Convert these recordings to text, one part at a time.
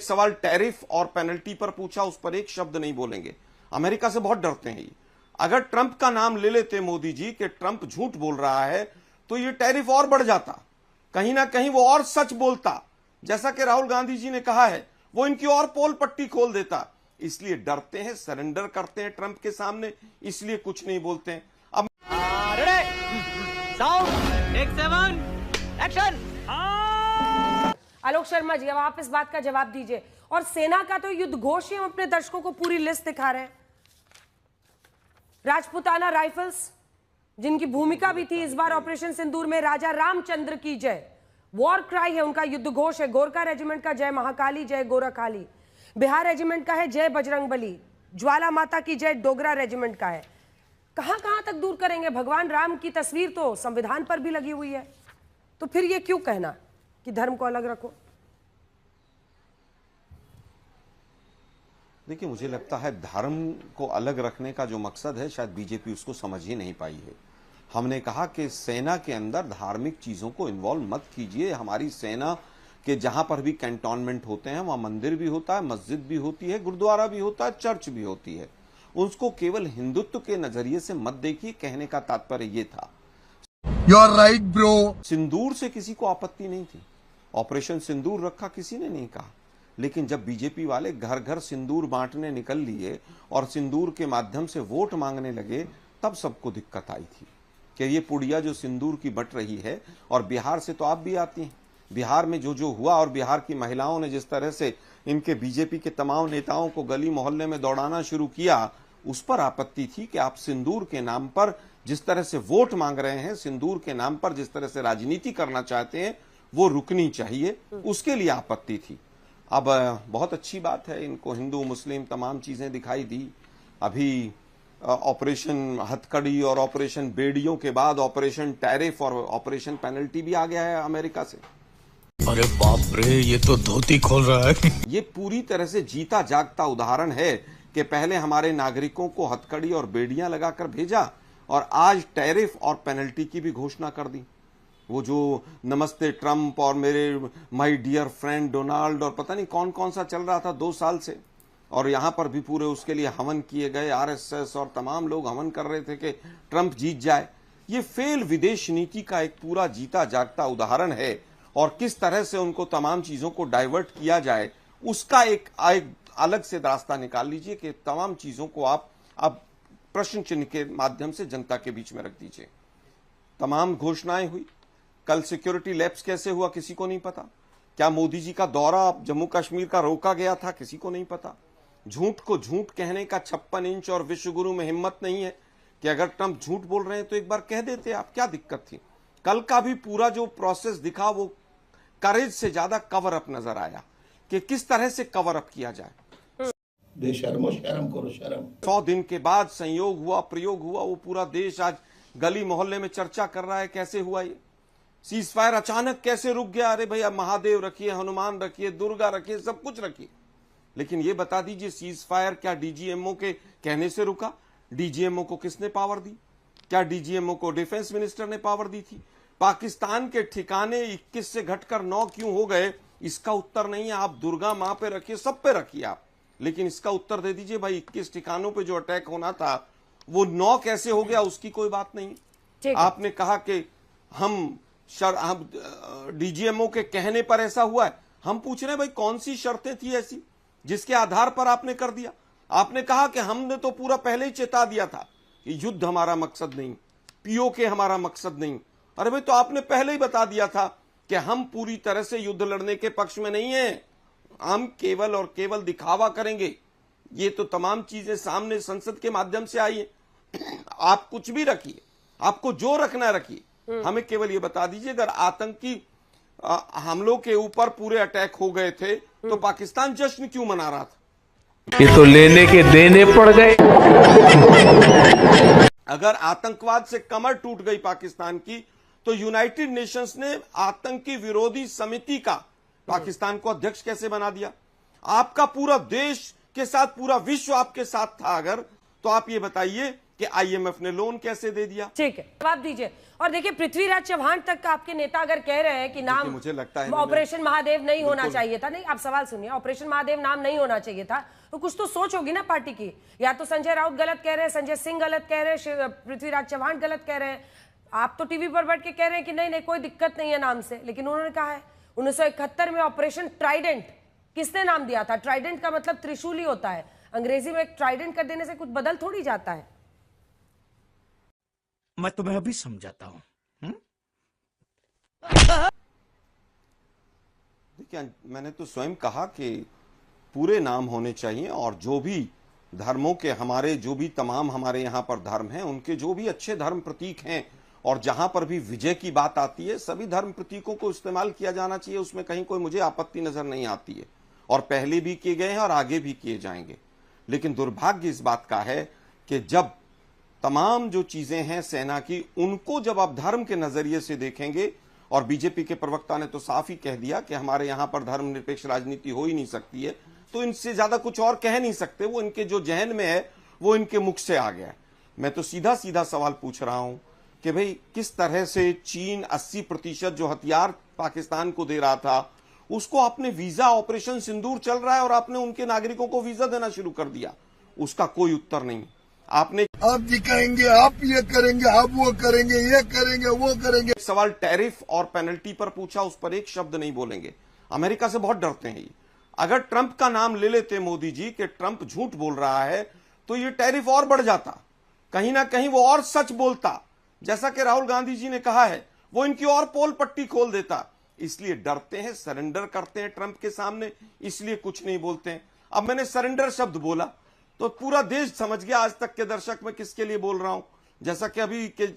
सवाल टैरिफ और पेनल्टी पर पूछा, उस पर एक शब्द नहीं बोलेंगे। अमेरिका से बहुत डरते हैं ये। अगर ट्रंप का नाम ले लेते मोदी जी कि ट्रंप झूठ बोल रहा है, तो ये टैरिफ और बढ़ जाता, कहीं ना कहीं वो और सच बोलता, जैसा कि राहुल गांधी जी ने कहा है, वो इनकी और पोल पट्टी खोल देता। इसलिए डरते हैं, सरेंडर करते हैं ट्रंप के सामने, इसलिए कुछ नहीं बोलते हैं। अब आलोक शर्मा जी, अब आप इस बात का जवाब दीजिए। और सेना का तो युद्ध घोष ही हम अपने दर्शकों को पूरी लिस्ट दिखा रहे हैं। राजपुताना राइफल्स, जिनकी भूमिका भी थी इस बार ऑपरेशन सिंदूर में, राजा रामचंद्र की जय, वॉर क्राई है उनका, युद्ध घोष है। गोरखा रेजिमेंट का जय महाकाली जय गोरखाली, बिहार रेजिमेंट का है जय बजरंगबली, ज्वाला माता की जय डोगरा रेजिमेंट का है। कहां कहां तक दूर करेंगे? भगवान राम की तस्वीर तो संविधान पर भी लगी हुई है, तो फिर ये क्यों कहना कि धर्म को अलग रखो? देखिए, मुझे लगता है धर्म को अलग रखने का जो मकसद है, शायद बीजेपी उसको समझ ही नहीं पाई है। हमने कहा कि सेना के अंदर धार्मिक चीजों को इन्वॉल्व मत कीजिए। हमारी सेना के जहां पर भी कैंटोनमेंट होते हैं, वहां मंदिर भी होता है, मस्जिद भी होती है, गुरुद्वारा भी होता है, चर्च भी होती है। उसको केवल हिंदुत्व के नजरिए से मत देखिए, कहने का तात्पर्य ये था। You are right bro. सिंदूर से किसी को आपत्ति नहीं थी, ऑपरेशन सिंदूर रखा, किसी ने नहीं कहा। लेकिन जब बीजेपी वाले घर घर सिंदूर बांटने निकल लिए और सिंदूर के माध्यम से वोट मांगने लगे, तब सबको दिक्कत आई थी कि ये पुड़िया जो सिंदूर की बट रही है। और बिहार से तो आप भी आती हैं, बिहार में जो जो हुआ और बिहार की महिलाओं ने जिस तरह से इनके बीजेपी के तमाम नेताओं को गली मोहल्ले में दौड़ाना शुरू किया, उस पर आपत्ति थी कि आप सिंदूर के नाम पर जिस तरह से वोट मांग रहे हैं, सिंदूर के नाम पर जिस तरह से राजनीति करना चाहते हैं, वो रुकनी चाहिए, उसके लिए आपत्ति थी। अब बहुत अच्छी बात है, इनको हिंदू मुस्लिम तमाम चीजें दिखाई दी। अभी ऑपरेशन हथकड़ी और ऑपरेशन बेड़ियों के बाद ऑपरेशन टैरिफ और ऑपरेशन पेनल्टी भी आ गया है अमेरिका से। अरे बाप रे, ये तो धोती खोल रहा है। ये पूरी तरह से जीता जागता उदाहरण है कि पहले हमारे नागरिकों को हथकड़ी और बेड़ियां लगाकर भेजा और आज टैरिफ और पेनल्टी की भी घोषणा कर दी। वो जो नमस्ते ट्रंप और मेरे माय डियर फ्रेंड डोनाल्ड और पता नहीं कौन कौन सा चल रहा था 2 साल से, और यहां पर भी पूरे उसके लिए हवन किए गए, आरएसएस और तमाम लोग हवन कर रहे थे कि ट्रंप जीत जाए। ये फेल विदेश नीति का एक पूरा जीता जागता उदाहरण है, और किस तरह से उनको तमाम चीजों को डाइवर्ट किया जाए, उसका एक अलग से रास्ता निकाल लीजिए कि तमाम चीजों को आप अब प्रश्न चिन्ह के माध्यम से जनता के बीच में रख दीजिए। तमाम घोषणाएं हुई, कल सिक्योरिटी लैप्स कैसे हुआ किसी को नहीं पता। क्या मोदी जी का दौरा जम्मू कश्मीर का रोका गया था, किसी को नहीं पता। झूठ को झूठ कहने का 56 इंच और विश्वगुरु में हिम्मत नहीं है कि अगर ट्रंप झूठ बोल रहे हैं तो एक बार कह देते आप, क्या दिक्कत थी। कल का भी पूरा जो प्रोसेस दिखा वो करेज से ज्यादा कवर अप नजर आया कि किस तरह से कवर अप किया जाए। बेशर्मो शर्म करो शर्म। 100 दिन के बाद संयोग हुआ, प्रयोग हुआ, वो पूरा देश आज गली मोहल्ले में चर्चा कर रहा है कैसे हुआ ये सीज फायर, अचानक कैसे रुक गया। अरे भैया, महादेव रखिए, हनुमान रखिए, दुर्गा रखिए, सब कुछ रखिए, लेकिन ये बता दीजिए सीज फायर क्या डीजीएमओ के कहने से रुका? डीजीएमओ को किसने पावर दी? क्या डीजीएमओ को डिफेंस मिनिस्टर ने पावर दी थी? पाकिस्तान के ठिकाने 21 से घटकर 9 क्यों हो गए, इसका उत्तर नहीं है। आप दुर्गा मां पे रखिए, सब पे रखिए आप, लेकिन इसका उत्तर दे दीजिए भाई 21 ठिकानों पे जो अटैक होना था वो 9 कैसे हो गया, उसकी कोई बात नहीं। आपने कहा कि हम डीजीएमओ के कहने पर ऐसा हुआ है। हम पूछ रहे हैं भाई कौन सी शर्तें थी ऐसी जिसके आधार पर आपने कर दिया? आपने कहा कि हमने तो पूरा पहले ही चेता दिया था कि युद्ध हमारा मकसद नहीं, पीओके हमारा मकसद नहीं। अरे भाई, तो आपने पहले ही बता दिया था कि हम पूरी तरह से युद्ध लड़ने के पक्ष में नहीं है, हम केवल और केवल दिखावा करेंगे। ये तो तमाम चीजें सामने संसद के माध्यम से आई है। आप कुछ भी रखिए, आपको जो रखना रखिए, हमें केवल ये बता दीजिए अगर आतंकी हमलों के ऊपर पूरे अटैक हो गए थे तो पाकिस्तान जश्न क्यों मना रहा था? ये तो लेने के देने पड़ गए। अगर आतंकवाद से कमर टूट गई पाकिस्तान की तो यूनाइटेड नेशंस ने आतंकी विरोधी समिति का पाकिस्तान को अध्यक्ष कैसे बना दिया? आपका पूरा देश के साथ पूरा विश्व आपके साथ था अगर, तो आप ये बताइए कि आईएमएफ ने लोन कैसे दे दिया। ठीक है, जवाब दीजिए। और देखिए, पृथ्वीराज चव्हाण तक का आपके नेता अगर कह रहे हैं कि नाम मुझे लगता है ऑपरेशन महादेव नहीं होना चाहिए था, नहीं आप सवाल सुनिए, ऑपरेशन महादेव नाम नहीं होना चाहिए था, तो कुछ तो सोच होगी ना पार्टी की। या तो संजय राउत गलत कह रहे हैं, संजय सिंह गलत कह रहे हैं, पृथ्वीराज चव्हाण गलत कह रहे हैं, आप तो टीवी पर बैठ के कह रहे हैं कि नहीं नहीं कोई दिक्कत नहीं है नाम से, लेकिन उन्होंने कहा है 1971 में ऑपरेशन ट्राइडेंट किसने नाम दिया था? ट्राइडेंट का मतलब त्रिशूल ही होता है, अंग्रेजी में एक ट्राइडेंट कर देने से कुछ बदल थोड़ी जाता है। मैं तुम्हें अभी समझाता हूं। देखिए, मैंने तो स्वयं कहा कि पूरे नाम होने चाहिए, और जो भी धर्मों के हमारे जो भी तमाम हमारे यहाँ पर धर्म हैं, उनके जो भी अच्छे धर्म प्रतीक हैं, और जहां पर भी विजय की बात आती है, सभी धर्म प्रतीकों को इस्तेमाल किया जाना चाहिए, उसमें कहीं कोई मुझे आपत्ति नजर नहीं आती है, और पहले भी किए गए हैं और आगे भी किए जाएंगे। लेकिन दुर्भाग्य इस बात का है कि जब तमाम जो चीजें हैं सेना की, उनको जब आप धर्म के नजरिए से देखेंगे, और बीजेपी के प्रवक्ता ने तो साफ ही कह दिया कि हमारे यहां पर धर्मनिरपेक्ष राजनीति हो ही नहीं सकती है, तो इनसे ज्यादा कुछ और कह नहीं सकते, वो इनके जो जहन में है वो इनके मुख से आ गया है। मैं तो सीधा सीधा सवाल पूछ रहा हूं कि भाई किस तरह से चीन 80% जो हथियार पाकिस्तान को दे रहा था, उसको आपने वीजा, ऑपरेशन सिंदूर चल रहा है और आपने उनके नागरिकों को वीजा देना शुरू कर दिया, उसका कोई उत्तर नहीं। आपने आप दिखाएंगे, आप ये करेंगे, आप वो करेंगे, ये करेंगे, वो करेंगे। सवाल टैरिफ और पेनल्टी पर पूछा, उस पर एक शब्द नहीं बोलेंगे। अमेरिका से बहुत डरते हैं ये। अगर ट्रंप का नाम ले लेते मोदी जी कि ट्रंप झूठ बोल रहा है, तो ये टैरिफ और बढ़ जाता, कहीं ना कहीं वो और सच बोलता, जैसा कि राहुल गांधी जी ने कहा है, वो इनकी और पोल पट्टी खोल देता। इसलिए डरते हैं, सरेंडर करते हैं ट्रंप के सामने, इसलिए कुछ नहीं बोलते हैं। अब मैंने सरेंडर शब्द बोला तो पूरा देश समझ गया आज तक के दर्शक मैं किसके लिए बोल रहा हूं। जैसा कि अभी के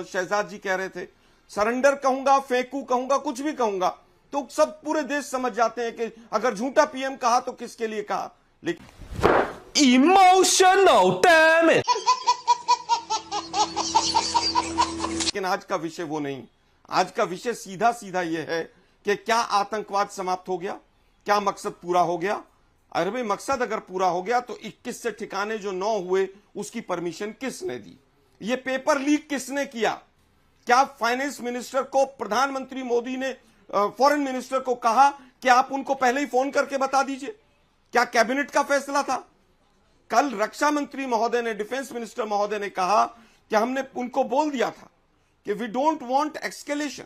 शहजाद जी कह रहे थे, सरेंडर कहूंगा, फेंकू कहूंगा, कुछ भी कहूंगा, तो सब पूरे देश समझ जाते हैं कि अगर झूठा पीएम कहा तो किसके लिए कहा। Emotional damage. लेकिन आज का विषय वो नहीं। आज का विषय सीधा सीधा यह है कि क्या आतंकवाद समाप्त हो गया, क्या मकसद पूरा हो गया। अरे भाई, मकसद अगर पूरा हो गया तो 21 से ठिकाने जो 9 हुए उसकी परमिशन किसने दी? ये पेपर लीक किसने किया? क्या फाइनेंस मिनिस्टर को प्रधानमंत्री मोदी ने फॉरेन मिनिस्टर को कहा कि आप उनको पहले ही फोन करके बता दीजिए? क्या कैबिनेट का फैसला था? कल रक्षा मंत्री महोदय ने, डिफेंस मिनिस्टर महोदय ने कहा कि हमने उनको बोल दिया था कि वी डोंट वांट एस्केलेशन।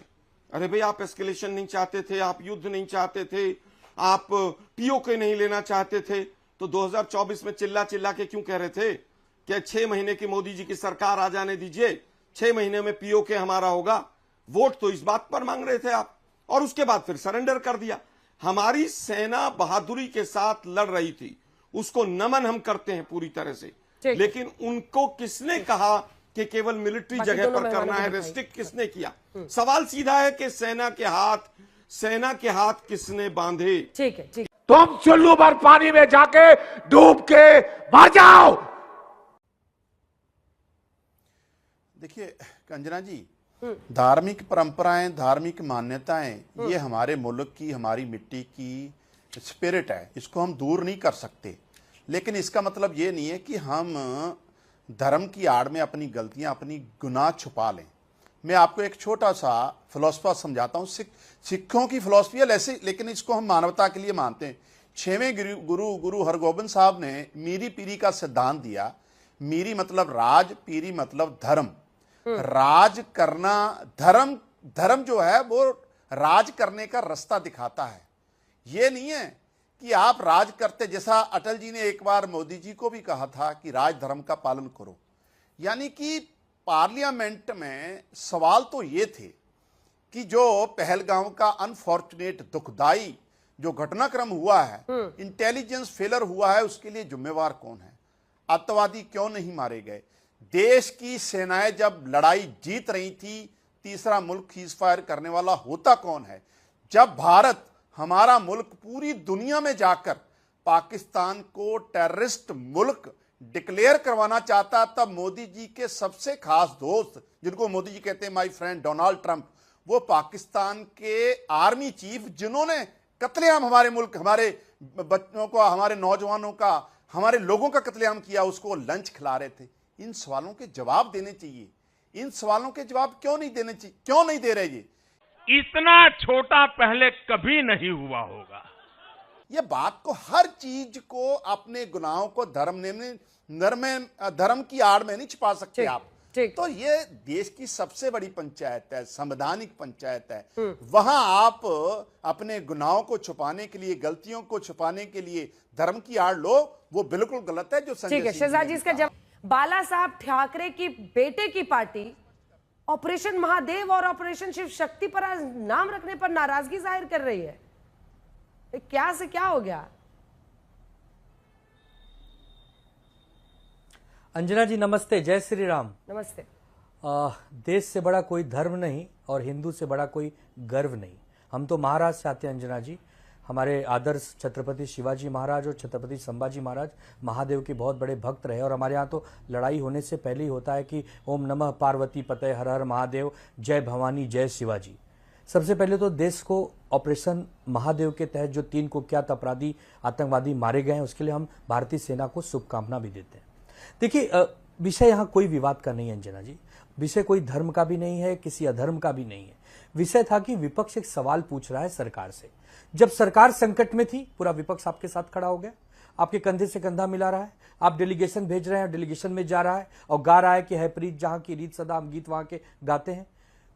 अरे भाई, आप एस्केलेशन नहीं चाहते थे, आप युद्ध नहीं चाहते थे, आप पीओके नहीं लेना चाहते थे, तो 2024 में चिल्ला चिल्ला के क्यों कह रहे थे कि 6 महीने की मोदी जी की सरकार आ जाने दीजिए, 6 महीने में पीओके हमारा होगा? वोट तो इस बात पर मांग रहे थे आप, और उसके बाद फिर सरेंडर कर दिया। हमारी सेना बहादुरी के साथ लड़ रही थी, उसको नमन हम करते हैं पूरी तरह से, लेकिन उनको किसने कहा कि केवल मिलिट्री जगह पर करना है, रेस्ट्रिक्ट किसने किया? सवाल सीधा है कि सेना के हाथ किसने बांधे? ठीक है, ठीक। तुम चुल्लू भर पानी में जाके डूब के मर जाओ। देखिए कंजना जी, धार्मिक परंपराएं, धार्मिक मान्यताएं, ये हमारे मुल्क की, हमारी मिट्टी की स्पिरिट है, इसको हम दूर नहीं कर सकते। लेकिन इसका मतलब ये नहीं है कि हम धर्म की आड़ में अपनी गलतियां, अपनी गुनाह छुपा लें। मैं आपको एक छोटा सा फिलोसफा समझाता हूँ। सिखों की फिलोसफी है ऐसे, लेकिन इसको हम मानवता के लिए मानते हैं। 6वें गुरु हरगोबिंद साहब ने मीरी पीरी का सिद्धांत दिया। मीरी मतलब राज, पीरी मतलब धर्म। राज करना, धर्म जो है वो राज करने का रास्ता दिखाता है। ये नहीं है कि आप राज करते, जैसा अटल जी ने एक बार मोदी जी को भी कहा था कि राज धर्म का पालन करो। यानी कि पार्लियामेंट में सवाल तो ये थे कि जो पहलगाम का अनफॉर्चुनेट, दुखदाई जो घटनाक्रम हुआ है, इंटेलिजेंस फेलर हुआ है, उसके लिए जिम्मेवार कौन है? आतंकवादी क्यों नहीं मारे गए? देश की सेनाएं जब लड़ाई जीत रही थी, तीसरा मुल्क सीजफायर करने वाला होता कौन है? जब भारत, हमारा मुल्क, पूरी दुनिया में जाकर पाकिस्तान को टेररिस्ट मुल्क डिक्लेयर करवाना चाहता, तब मोदी जी के सबसे खास दोस्त, जिनको मोदी जी कहते हैं माय फ्रेंड, डोनाल्ड ट्रंप, वो पाकिस्तान के आर्मी चीफ, जिन्होंने कत्लेआम हमारे मुल्क, हमारे बच्चों का, हमारे नौजवानों का, हमारे लोगों का कत्लेआम किया, उसको लंच खिला रहे थे। इन सवालों के जवाब देने चाहिए। इन सवालों के जवाब क्यों नहीं देने चाहिए, क्यों नहीं दे रहे ये? इतना छोटा पहले कभी नहीं हुआ होगा। ये बात को, हर चीज को, अपने गुनाहों को धर्म की आड़ में नहीं छिपा सकते आप। तो ये देश की सबसे बड़ी पंचायत है, संवैधानिक पंचायत है। वहां आप अपने गुनाहों को छुपाने के लिए, गलतियों को छुपाने के लिए धर्म की आड़ लो, वो बिल्कुल गलत है। जो ठीक है शहजाद जी, इसका जवाब बाला साहब ठाकरे की बेटे की पार्टी ऑपरेशन महादेव और ऑपरेशन शिव शक्ति पर नाम रखने पर नाराजगी जाहिर कर रही है। क्या से क्या हो गया? अंजना जी नमस्ते, जय श्री राम। नमस्ते। देश से बड़ा कोई धर्म नहीं और हिंदू से बड़ा कोई गर्व नहीं। हम तो महाराष्ट्र से आते हैं अंजना जी। हमारे आदर्श छत्रपति शिवाजी महाराज और छत्रपति संभाजी महाराज महादेव के बहुत बड़े भक्त रहे और हमारे यहाँ तो लड़ाई होने से पहले ही होता है कि ओम नमः पार्वती पते, हर हर महादेव, जय भवानी, जय शिवाजी। सबसे पहले तो देश को ऑपरेशन महादेव के तहत जो 3 कुख्यात अपराधी आतंकवादी मारे गए हैं उसके लिए हम भारतीय सेना को शुभकामना भी देते हैं। देखिए, विषय यहाँ कोई विवाद का नहीं है अंजना जी, विषय कोई धर्म का भी नहीं है, किसी अधर्म का भी नहीं है। विषय था कि विपक्ष एक सवाल पूछ रहा है सरकार से। जब सरकार संकट में थी, पूरा विपक्ष आपके साथ खड़ा हो गया, आपके कंधे से कंधा मिला रहा है, आप डेलीगेशन भेज रहे हैं, डेलीगेशन में जा रहा है और गा रहा है कि है प्रीत जहां की रीत सदा, हम गीत वहां के गाते हैं।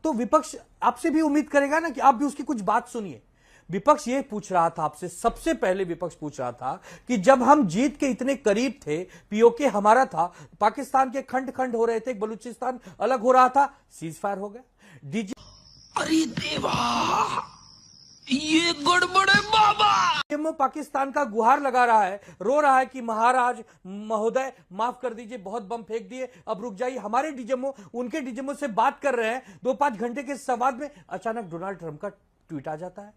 तो विपक्ष आपसे भी उम्मीद करेगा ना कि आप भी उसकी कुछ बात सुनिए। विपक्ष ये पूछ रहा था आपसे, सबसे पहले विपक्ष पूछ रहा था कि जब हम जीत के इतने करीब थे, पीओके हमारा था, पाकिस्तान के खंड खंड हो रहे थे, बलूचिस्तान अलग हो रहा था, सीज फायर हो गया, डीजी, अरे देवा ये गड़बड़ है बाबा। पाकिस्तान का गुहार लगा रहा है, रो रहा है कि महाराज महोदय माफ कर दीजिए, बहुत बम फेंक दिए, अब रुक जाइए। हमारे डीजेमओ उनके डीजेमओ से बात कर रहे हैं, 2-5 घंटे के संवाद में अचानक डोनाल्ड ट्रंप का ट्वीट आ जाता है।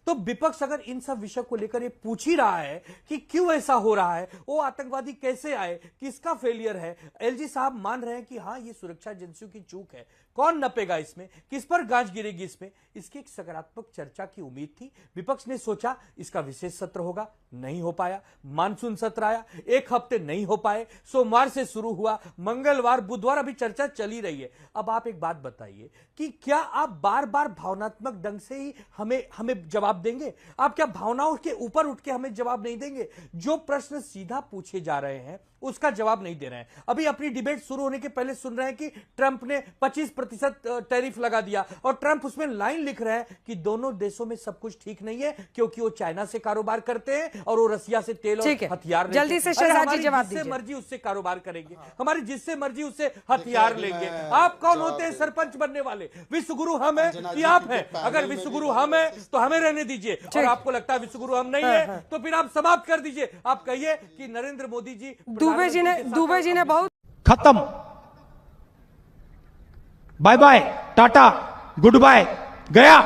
तो विपक्ष अगर इन सब विषय को लेकर ये पूछ ही रहा है कि क्यों ऐसा हो रहा है, वो आतंकवादी कैसे आए, किसका फेलियर है, एलजी साहब मान रहे हैं कि हाँ ये सुरक्षा एजेंसियों की चूक है, कौन नपेगा इसमें, किस पर गांज गिरेगी इसमें, इसकी एक सकारात्मक चर्चा की उम्मीद थी। विपक्ष ने सोचा इसका विशेष सत्र होगा, नहीं हो पाया। मानसून सत्र आया, 1 हफ्ते नहीं हो पाए, सोमवार से शुरू हुआ, मंगलवार, बुधवार, अभी चर्चा चली रही है। अब आप एक बात बताइए कि क्या आप बार बार भावनात्मक ढंग से ही हमें जवाब देंगे? आप क्या भावनाओं के ऊपर उठ के हमें जवाब नहीं देंगे? जो प्रश्न सीधा पूछे जा रहे हैं उसका जवाब नहीं दे रहे हैं। अभी अपनी डिबेट शुरू होने के पहले सुन रहे हैं कि ट्रंप ने 25% टैरिफ लगा दिया और ट्रंप उसमें लाइन लिख रहा है कि दोनों देशों में सब कुछ ठीक नहीं है क्योंकि वो चाइना से कारोबार करते हैं और वो रसिया से तेल और हथियार। जल्दी से शहजाद जी जवाब दीजिए। जिससे मर्जी उससे कारोबार करेंगे, हमारी जिससे मर्जी उससे हथियार लेंगे। आप कौन होते हैं सरपंच बनने वाले? विश्वगुरु हम है कि आप हैं? अगर विश्वगुरु हम है तो हमें रहने दीजिए, और आपको लगता है विश्वगुरु हम नहीं है तो फिर आप समाप्त कर दीजिए। आप कहिए कि नरेंद्र मोदी जी, दुबे जी ने बहुत खत्म, bye bye, tata, goodbye, गया।